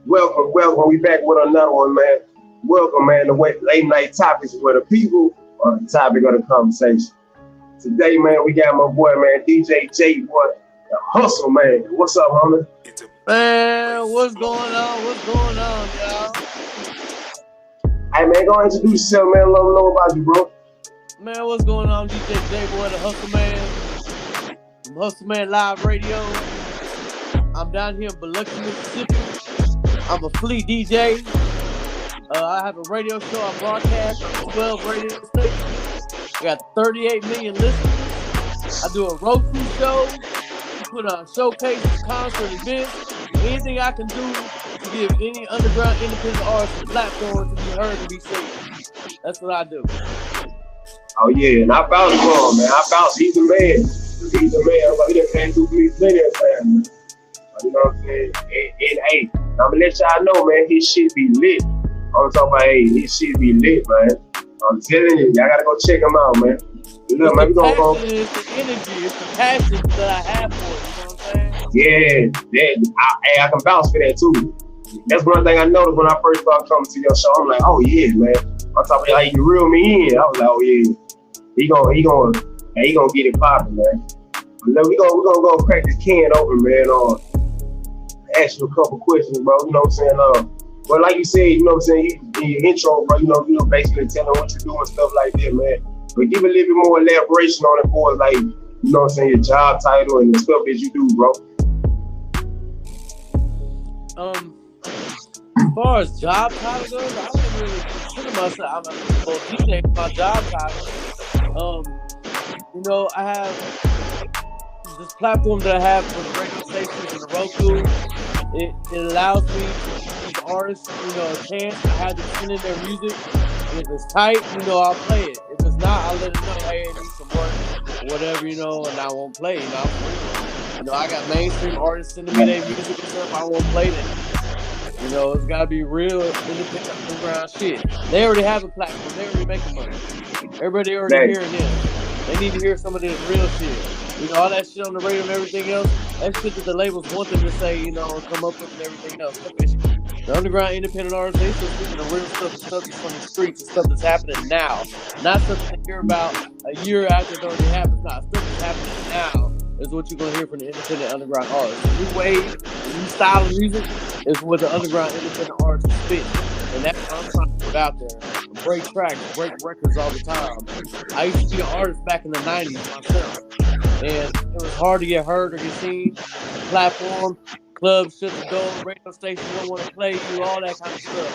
Welcome. We back with another one, man. Welcome, man, to Late Night Topics, where the people are the topic of the conversation. Today, man, we got my boy, man, DJ JBoy, the Hustleman. What's up, homie? Man, what's going on? What's going on, y'all? Hey, man, go ahead and introduce yourself, man. Let them know about you, bro. Man, what's going on? DJ JBoy, the Hustleman. From Hustleman Live Radio. I'm down here in Biloxi, Mississippi. I'm a fleet DJ. I have a radio show. I broadcast on 12 radio stations. I got 38 million listeners. I do a Roku show. Put on showcases, concert events. Anything I can do to give any underground independent artist a platform to be heard and be seen. That's what I do. Oh, yeah, and I bounce for him, man. He's the man. He's the man. He done came through me plenty of times, man. You know what I'm saying? And hey, I'm gonna let y'all know, man, his shit be lit. I'm talking about, hey, his shit be lit, man. I'm telling you, y'all gotta go check him out, man. Look, man, we gonna go. It's the energy, it's the passion that I have for it, you know what I'm Yeah, saying? I can bounce for that too. That's one thing I noticed when I first started coming to your show. I'm like, oh yeah, man. I'm talking about how you reel me in. I was like, oh yeah, he gonna get it popping, man. But then we gonna go crack this can open, man. Ask you a couple questions, bro. You know what I'm saying? But like you said, you know what I'm saying, in your intro, bro, you know basically telling what you do and stuff like that, man. But give a little bit more elaboration on it for, like, you know what I'm saying, your job title and the stuff that you do, bro. As far as job title goes, I don't really consider myself. I'm a DJ. My job title. I have this platform that I have for the radio stations and the Roku. It allows me to give artists, a chance to have them send in their music. And if it's tight, I'll play it. If it's not, I'll let it know, hey, I need some work, whatever, and I won't play it. I got mainstream artists sending me their music and stuff. I won't play that. It's got to be real independent underground shit. They already have a platform. They already making money. Everybody already hearing them. They need to hear some of this real shit. All that shit on the radio and everything else, that shit that the labels want them to say, and come up with and everything else. The underground independent artists, they still speaking of real stuff and stuff that's from the streets and stuff that's happening now. Not something they hear about a year after it already happened. Stuff that's happening now is what you're going to hear from the independent underground artists. The new wave, the new style of music is what the underground independent artists spit. And that's what I'm trying to put out there. Break tracks, break records all the time. I used to be an artist back in the 90s myself. And it was hard to get heard or get seen. Platform, clubs shut the door, radio stations don't want to play you, all that kind of stuff.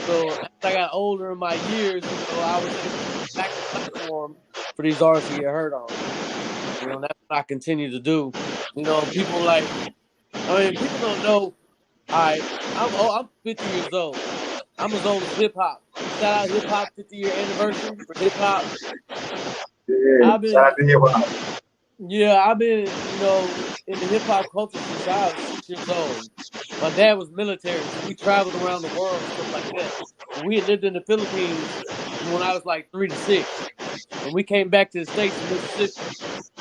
So as I got older in my years, I was able to back the platform for these artists to get heard on. That's what I continue to do. People people don't know. I'm 50 years old. I'm as old as hip hop. Shout out hip hop 50-year anniversary for hip hop. Yeah, shout out to hip hop. Yeah, I've been, in the hip hop culture since I was 6 years old. My dad was military, so we traveled around the world and stuff like that. And we had lived in the Philippines when I was like 3 to 6. When we came back to the States in Mississippi,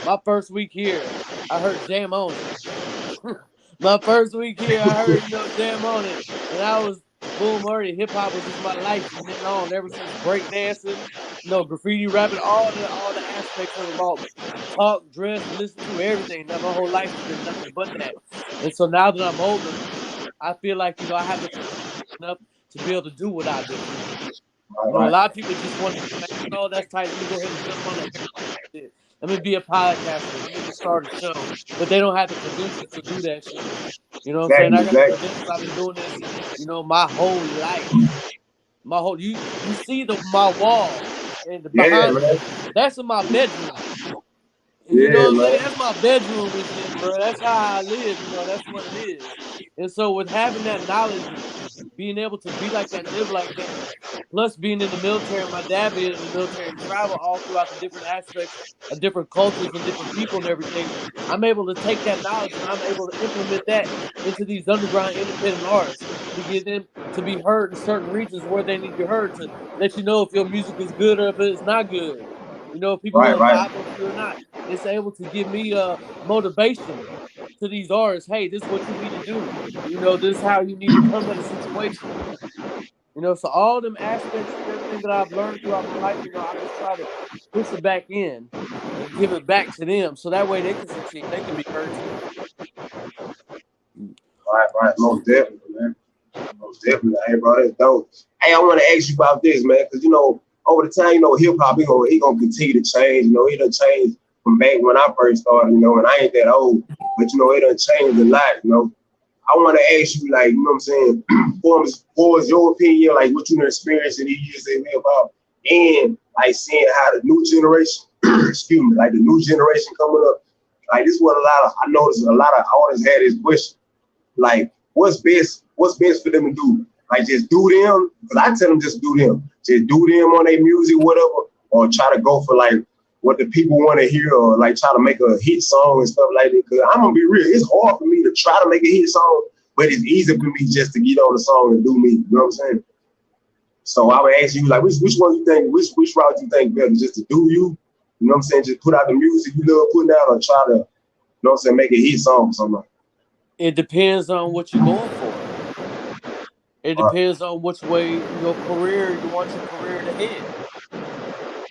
my first week here, I heard Jam on it. My first week here, I heard, Jam on it. And I was, boom, already hip hop was just my life from then on. Ever since breakdancing, graffiti rapping, all the aspects of it all. Talk, dress, listen to everything. Now my whole life has been nothing but that. And so now that I'm older, I feel like, I have enough to be able to do what I do. A lot of people just want to say, oh, that's tight. Let me go ahead and jump on that. Let me be a podcaster. Let me start a show. But they don't have the credentials to do that shit. You know what I'm saying? I got the credentials. I've been doing this, my whole life. You see my wall and the behind that's in my bedroom. You know what I'm saying? That's my bedroom and shit, bro. That's how I live, that's what it is. And so with having that knowledge, being able to be like that, live like that, plus being in the military, my dad being in the military and travel all throughout the different aspects of different cultures and different people and everything, I'm able to take that knowledge and I'm able to implement that into these underground independent artists to get them to be heard in certain regions where they need to be heard, to let you know if your music is good or if it's not good. If people want to vibe with you or not. It's able to give me motivation to these artists, hey, this is what you need to do. You know, this is how you need to come at a situation. You know, so all them aspects of everything that I've learned throughout my life, you know, I just try to push it back in and give it back to them, so that way they can succeed. They can be heard too. Right, most definitely, man. Most definitely. Hey, bro, that's dope. Hey, I want to ask you about this, man, because, you know, over the time, you know, hip-hop, he gonna continue to change. You know, it done changed from back when I first started, you know, and I ain't that old, but, you know, it done changed a lot, you know. I want to ask you, like, you know what I'm saying, for your opinion, like, what you done experienced in these years in hip-hop, and, like, seeing how the new generation, excuse me, like, the new generation coming up, like, this is what I noticed a lot of artists had this question, like, what's best for them to do? Like, just do them, because I tell them just do them. Just do them on their music, whatever, or try to go for, like, what the people want to hear, or, like, try to make a hit song and stuff like that. Because I'm going to be real, it's hard for me to try to make a hit song, but it's easy for me just to get on the song and do me. You know what I'm saying? So I would ask you, like, which one you think, which route you think better, just to do you? You know what I'm saying? Just put out the music you love putting out, or try to, you know what I'm saying, make a hit song for somebody. It depends on what you're going for. It depends on which way your career, you want your career to head.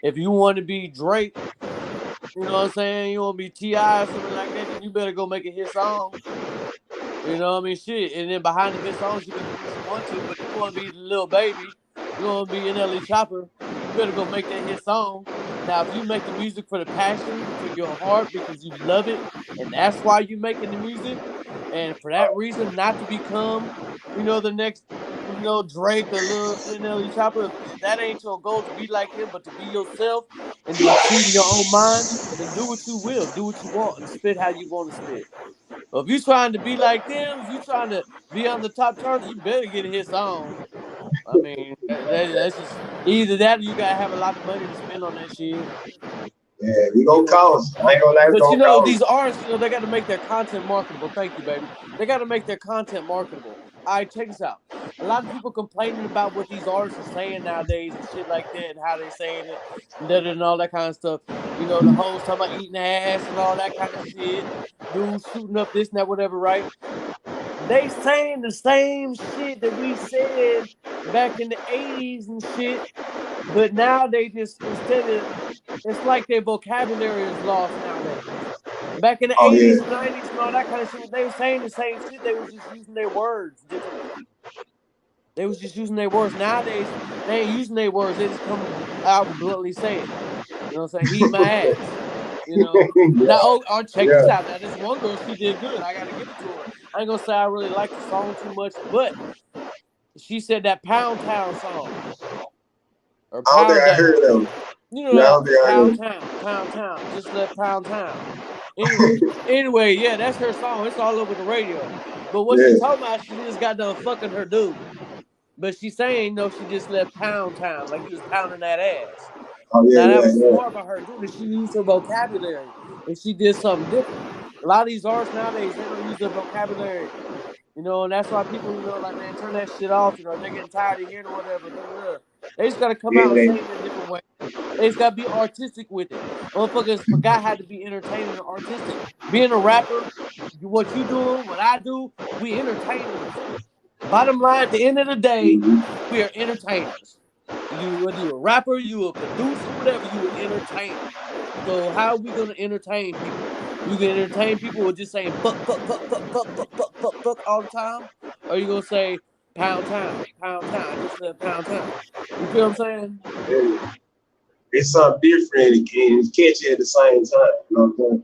If you want to be Drake, you know what I'm saying, you want to be T.I. or something like that, then you better go make a hit song. You know what I mean? Shit. And then behind the hit songs, you can do what you want to, but if you want to be the Lil Baby, you want to be NLE Chopper, you better go make that hit song. Now, if you make the music for the passion, for your heart, because you love it, and that's why you're making the music, and for that reason, not to become, you know, the next, you know, Drake or Lil NLE Chopper, if that ain't your goal to be like him, but to be yourself and to exceed in your own mind, then do what you will, do what you want, and spit how you want to spit. But if you trying to be like them, if you trying to be on the top charts, you better get a hit song. I mean, that's just either that or you gotta have a lot of money to spend on that shit. Yeah, we You gonna know. cost. I ain't gonna lie, we But you gonna know, cost. these artists, you know, they gotta make their content marketable. Thank you, baby. They gotta make their content marketable. All right, check this out. A lot of people complaining about what these artists are saying nowadays and shit like that, and how they saying it, and all that kind of stuff. You know, the hoes talking about eating ass and all that kind of shit. Dudes shooting up this and that, whatever, right? They saying the same shit that we said back in the 80s and shit, but now they just, instead of, it's like their vocabulary is lost nowadays. Back in the Oh 80s yeah. and 90s and all that kind of shit, they were saying the same shit. They was just using their words differently. They was just using their words. Nowadays, they ain't using their words. They just come out and bluntly say it. You know what I'm saying? Eat my ass. You know? Now, check this out. Now, this one girl, she did good. I got to give it to her. I ain't going to say I really like the song too much, but she said that Pound Town song. Or I don't think Pound I Down. heard them. You No, I know, don't think I heard Pound them. Town, Pound Town. Just let Pound Town. Anyway, yeah, that's her song. It's all over the radio. But what she Yeah. talking about, she just got done fucking her dude. But she saying, no, she just left Pound Town, like he was pounding that ass. Oh Now, that yeah, was yeah, smart by her doing it. She used her vocabulary, and she did something different. A lot of these artists nowadays, they don't use their vocabulary. You know, and that's why people, you know, like, man, turn that shit off. You know, they're getting tired of hearing or whatever. They just got to come yeah. out and Yeah, say it in a different way. They just got to be artistic with it. Motherfuckers forgot how to be entertaining and artistic. Being a rapper, what you doing, what I do, we entertainers. Bottom line, at the end of the day, we are entertainers. Whether you're a rapper, you a producer, whatever, you an entertainer. So how are we gonna entertain people? We can entertain people with just saying fuck, fuck, fuck, fuck, fuck, fuck, fuck, fuck, fuck all the time? Or are you gonna say pound town, just let pound town? You feel what I'm saying? yeah. It's something different and it's catchy at the same time. You know what I'm saying?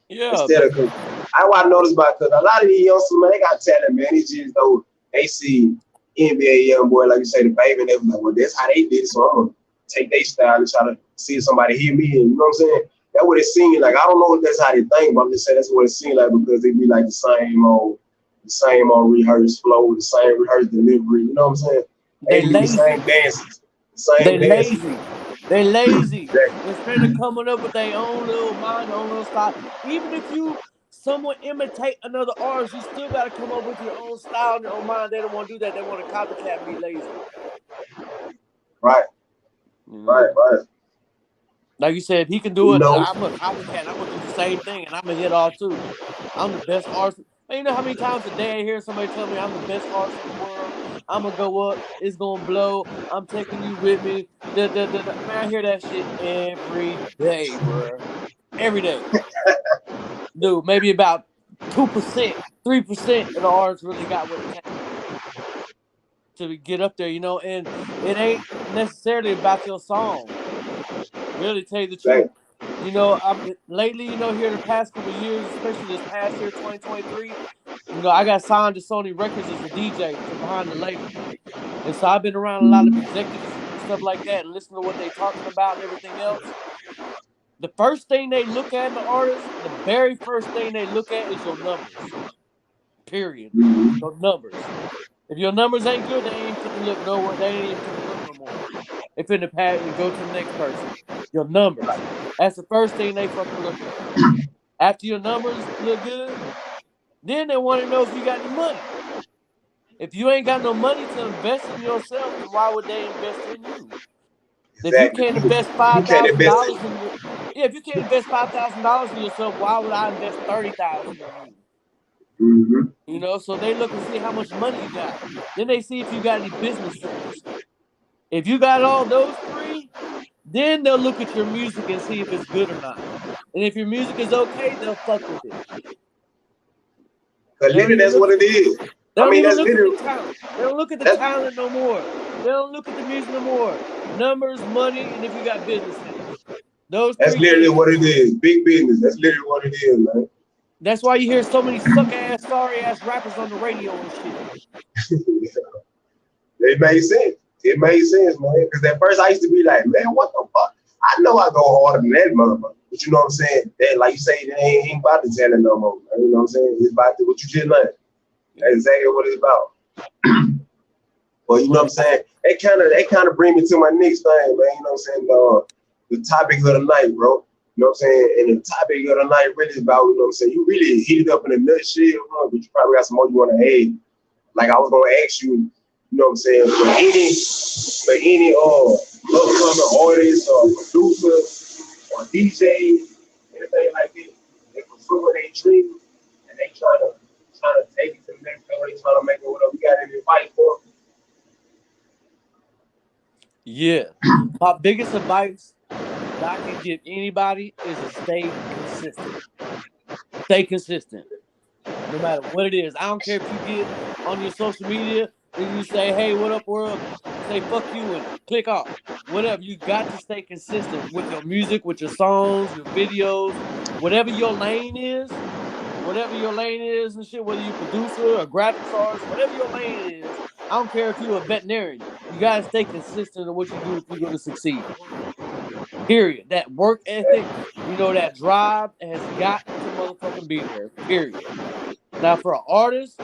Yeah, Instead of, I what I noticed about, because a lot of these youngsters, man, they got talent, man. It's just though they see NBA young boy, like you say, the baby, and they was like, well, that's how they did it, so I'm gonna take their style and try to see if somebody hear me. And you know what I'm saying? That's what it seemed like. I don't know if that's how they think, but I'm just saying that's what it seemed like, because they be like the same old rehearsed flow, the same rehearsed delivery. You know what I'm saying? They they do the lazy. same dances, the same They dances. lazy. They lazy. Exactly. Instead of coming up with their own little mind, their own little style. Even if you somewhat imitate another artist, you still got to come up with your own style and your own mind. They don't want to do that. They want to copycat and be lazy. Right, You right, know? right. Like you said, he can do You it. know, I'm a copycat. I'm going to do the same thing, and I'm going to hit off too. I'm the best artist. Man, you know how many times a day I hear somebody tell me I'm the best artist in the world? I'm gonna go up. It's gonna blow. I'm taking you with me. Man, I hear that shit every day, bro. Every day. Dude, maybe about 2%, 3% of the artists really got what it takes to get up there, you know, and it ain't necessarily about your song. Really, tell you the truth. You know, lately, you know, here the past couple of years, especially this past year, 2023, you know, I got signed to Sony Records as a DJ to behind the label. And so I've been around a lot of executives and stuff like that and listen to what they talking about and everything else. The first thing they look at in the artist, the very first thing they look at is your numbers. Period. Your numbers. If your numbers ain't good, they ain't finna look nowhere. They ain't even finna look no more. They finna pat and go to the next person. Your numbers. That's the first thing they fucking look at. After your numbers look good, then they want to know if you got any money. If you ain't got no money to invest in yourself, then why would they invest in you? Exactly. If you can't invest $5,000 in your, if you can't invest $5,000 in yourself, why would I invest $30,000 in you? Mm-hmm. You know, so they look and see how much money you got. Then they see if you got any business sense. If you got all those three, then they'll look at your music and see if it's good or not. And if your music is okay, they'll fuck with it. Because literally, that's what it is. They don't even look at the talent. They don't look at the talent no more. They don't look at the music no more. Numbers, money, and if you got business sense. That's literally what it is. Big business. That's literally what it is, man. That's why you hear so many suck-ass, sorry-ass rappers on the radio and shit. It made sense. It made sense, man. Because at first I used to be like, man, what the fuck? I know I go harder than that motherfucker. But you know what I'm saying? That, like you say, it ain't about the talent no more. Man. You know what I'm saying? It's about what you just learned. That's exactly what it's about. But you know what I'm saying? That kind of bring me to my next thing, man. You know what I'm saying? The topic of the night, bro. You know what I'm saying? And the topic of the night really is about, you know what I'm saying? You really heated up in a nutshell, bro, but you probably got some more you want to add. Like I was gonna ask you, you know what I'm saying, for any upcoming artist or producer or DJ, anything like that, they pursuing their dream and they trying to take it to the next level, they trying to make it whatever. You got any advice for them? Yeah. My biggest advice that I can give anybody is to stay consistent. Stay consistent. No matter what it is. I don't care if you get on your social media and you say, hey, what up, world? Say fuck you and click off. Whatever. You got to stay consistent with your music, with your songs, your videos, whatever your lane is. Whatever your lane is and shit, whether you're a producer or graphics artist, whatever your lane is, I don't care if you're a veterinarian. You got to stay consistent in what you do if you're going to succeed. Period. That work ethic, you know, that drive has got to motherfucking be there. Period. Now, for an artist,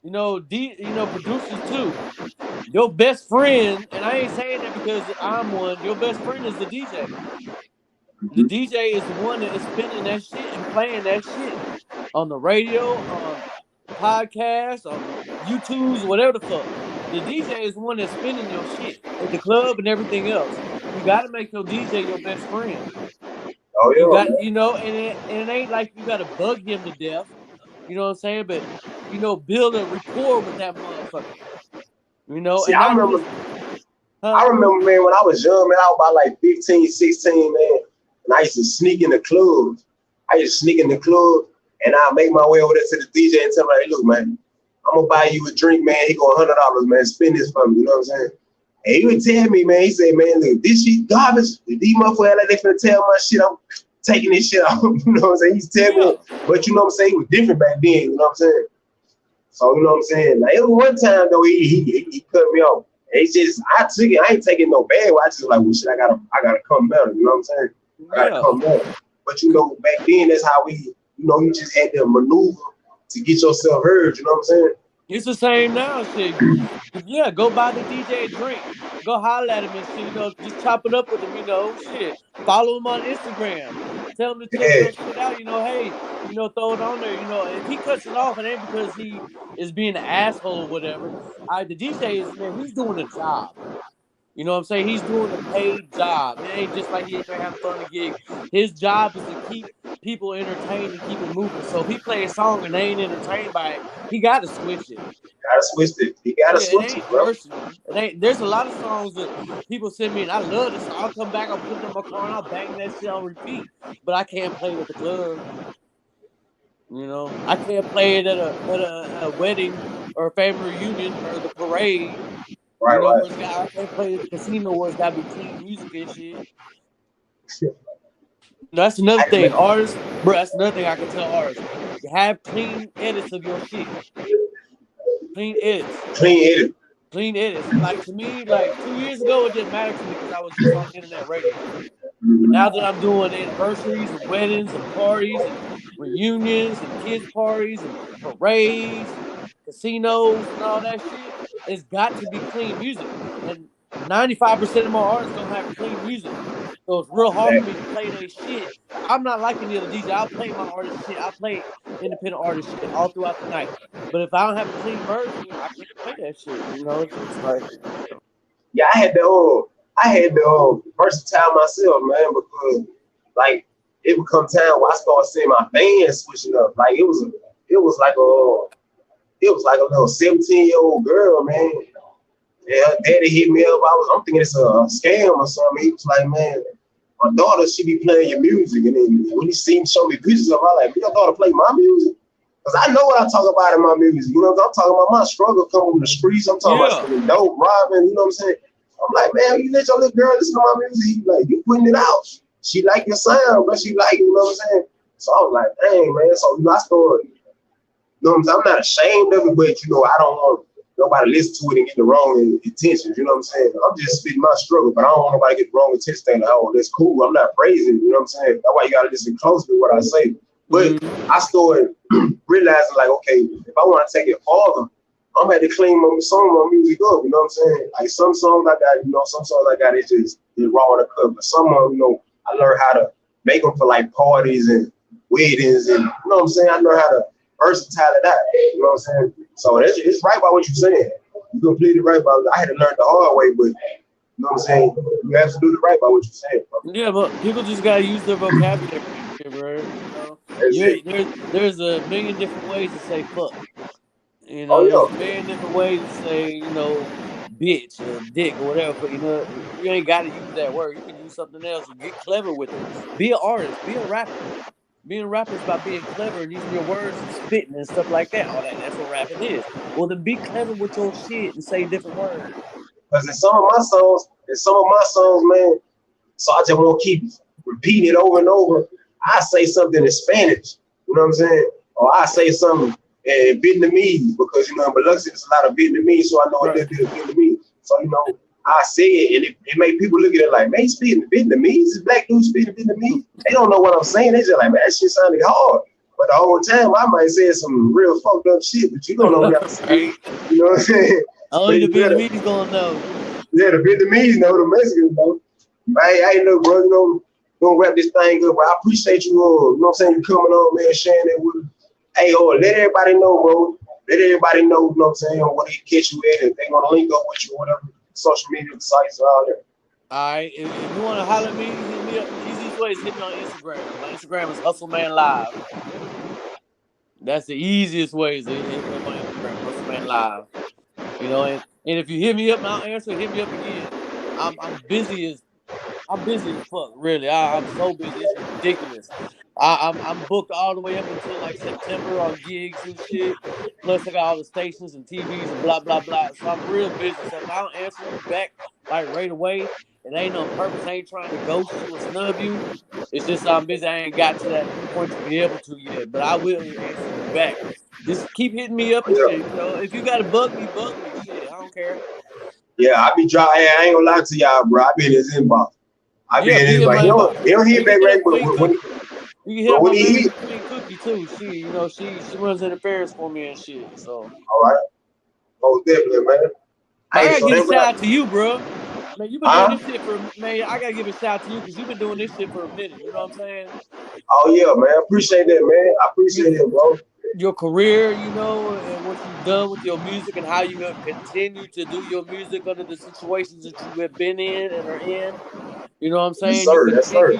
you know, producers too. Your best friend, and I ain't saying that because I'm one, your best friend is the DJ. The DJ is the one that is spinning that shit and playing that shit on the radio, on podcasts, on YouTube's, whatever the fuck. The DJ is the one that's spinning your shit at the club and everything else. You got to make your DJ your best friend. Oh, yeah. You got, you know, and it ain't like you got to bug him to death. You know what I'm saying? But, you know, build a rapport with that motherfucker. You know, see, and I remember, man, when I was young, man, I was about like 15, 16, man. And I used to sneak in the clubs. And I make my way over there to the DJ and tell him, hey, look, man, I'm gonna buy you a drink, man. He go $100, man. Spend this for me. You know what I'm saying? And he would tell me, man. He said, man, look, this shit garbage. These motherfuckers like they finna tell my shit. I'm taking this shit off. You know what I'm saying? He's telling me, but you know what I'm saying? He was different back then. You know what I'm saying? So you know what I'm saying? Now, it was one time though he cut me off. And it's just I took it. I ain't taking no bad. I just like, well, shit, I gotta come better. You know what I'm saying? I gotta come better. But you know, back then that's how we. You know, you just had to maneuver to get yourself heard. You know what I'm saying? It's the same now, shit. Yeah, go buy the DJ a drink. Go holler at him and shit. You know, just chop it up with him. You know, shit. Follow him on Instagram. Tell him to check your shit out. You know, hey, you know, throw it on there. You know, if he cuts it off, it ain't because he is being an asshole or whatever. The DJ is, man, he's doing a job. You know what I'm saying? He's doing a paid job. It ain't just like he ain't there having fun to gig. His job is to keep people entertained and keep it moving. So if he play a song and they ain't entertained by it, he got to switch it. Gotta switch it. You gotta Yeah, it switch ain't it, bro. personal. It ain't. There's a lot of songs that people send me, and I love this. I'll come back, I'll put it in my car, and I'll bang that shit on repeat. But I can't play it at the club. You know, I can't play it at a wedding or a family reunion or the parade. Right, You know, right. where I can't play at the casino where it's gotta be clean music and shit. That's another thing, artists, bro. That's another thing I can tell artists. You have clean edits of your shit. Clean edits. Clean edit. Clean edits. Like to me, like 2 years ago, it didn't matter to me because I was just on internet radio. But now that I'm doing anniversaries and weddings and parties and reunions and kids parties and parades and casinos and all that shit, it's got to be clean music. And 95% of my artists don't have clean music. So it's real hard for me to play their shit. I'm not like any other DJ. I'll play my artist shit. I'll play independent artist shit all throughout the night. But if I don't have a clean version, I can't play that shit. You know, it's like, Yeah, I had the versatile myself, man, because like it would come time where I started seeing my fans switching up. Like it was like a little 17-year-old girl, man. Yeah, her daddy hit me up. I'm thinking it's a scam or something. He was like, man, my daughter, she be playing your music. And then when he seen me show me pictures of her, I'm like, your daughter play my music? Because I know what I talk about in my music. You know what I'm talking about? My struggle coming from the streets. I'm talking about the dope, robbing, you know what I'm saying? I'm like, man, you let your little girl listen to my music. He like, you putting it out. She like your sound, but she like, you know what I'm saying? So I was like, dang, man. So, you know, I started, you know what I'm saying? I'm not ashamed of it, but, you know, I don't want nobody listen to it and get the wrong intentions, you know what I'm saying? I'm just spitting my struggle, but I don't want nobody to get the wrong intentions saying, oh, that's cool. I'm not praising, you know what I'm saying? That's why you got to listen closely to what I say. But I started realizing, like, okay, if I want to take it farther, I'm going to clean my music up, you know what I'm saying? Like, some songs I got, you know, some songs I got, it's just raw in the cut. But some of them, you know, I learned how to make them for, like, parties and weddings and, you know what I'm saying? I learned how to versatile it out, you know what I'm saying? So it's right by what you're saying. You completely right about it. I had to learn the hard way, but you know what I'm saying? You absolutely right by what you're saying, bro. yeah, but people just gotta use their vocabulary, bro. You know, there's a million different ways to say fuck. You know, there's a million different ways to say, you know, bitch or dick or whatever. But you know, you ain't got to use that word. You can use something else or get clever with it. Be an artist. Be a rapper. Being a rapper is about being clever and using your words and spitting and stuff like that. All that. That's what rapping is. Well, then be clever with your shit and say different words. Because in some of my songs, man, so I just won't keep repeating it over and over. I say something in Spanish, you know what I'm saying? Or I say something in Vietnamese because, you know, in Biloxi, there's a lot of Vietnamese, so I know a little bit of Vietnamnamese. So, you know, I say it, and it make people look at it like, man, he's speaking Vietnamese? This black dude speaking Vietnamese? They don't know what I'm saying. They just like, man, that shit sounded hard. But the whole time, I might say some real fucked up shit, but you don't know what I'm saying. You know what I'm saying? Only the Vietnamese gonna know. Yeah, the Vietnamese know, the Mexicans know. Hey, look, bro, you know, gonna wrap this thing up, bro. I appreciate you, you know what I'm saying, you coming on, man, sharing it with us. Hey, let everybody know, bro. Let everybody know, you know what I'm saying, what they catch you at, if they gonna link up with you or whatever. Social media sites are out there. All right, if you want to holler at me, hit me up. The easiest way is hit me on Instagram. My Instagram is Hustleman Live. That's the easiest way is to hit me up on Instagram, Hustleman Live. You know, and if you hit me up and I'll answer, hit me up again. I'm busy as fuck, really. I'm so busy, it's ridiculous. I'm booked all the way up until like September on gigs and shit. Plus I got all the stations and TVs and blah blah blah. So I'm real busy. So if I don't answer you back like right away, it ain't on purpose. I ain't trying to ghost you or snub you. It's just I'm busy. I ain't got to that point to be able to yet. But I will answer you back. Just keep hitting me up and shit. You know, if you gotta bug me, shit. I don't care. Yeah, I be trying. Hey, I ain't gonna lie to y'all, bro. I be in his inbox. I be in his inbox. He don't hit back right, but you can hit up my baby Queen Cookie too. She runs interference for me and shit. So all right, most definitely, man. I gotta give a shout out to you, bro. Man, you've been doing this shit for man. I gotta give a shout out to you because you've been doing this shit for a minute. You know what I'm saying? Oh yeah, man. Appreciate that, man. I appreciate it, bro. Your career, you know, and what you've done with your music and how you continue to do your music under the situations that you have been in and are in. You know what I'm saying? Yes, sir. You Yes, sir.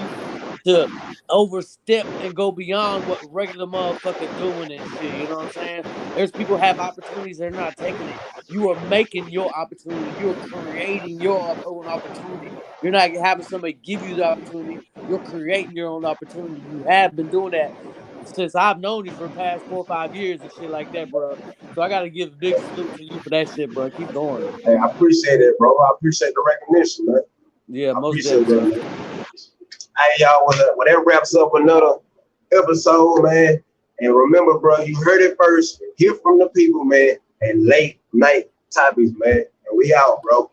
to overstep and go beyond what regular motherfucker doing and shit. You know what I'm saying? There's people have opportunities, they're not taking it. You are making your opportunity. You're creating your own opportunity. You're not having somebody give you the opportunity. You're creating your own opportunity. You have been doing that since I've known you for the past 4 or 5 years and shit like that, bro. So I gotta give a big salute to you for that shit, bro. Keep going. Hey, I appreciate it, bro. I appreciate the recognition, man. Yeah, I most appreciate definitely. that, man. Hey, y'all, well, that wraps up another episode, man. And remember, bro, you heard it first. Hear from the people, man. And late night topics, man. And we out, bro.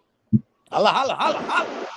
Holla, holla, holla, holla.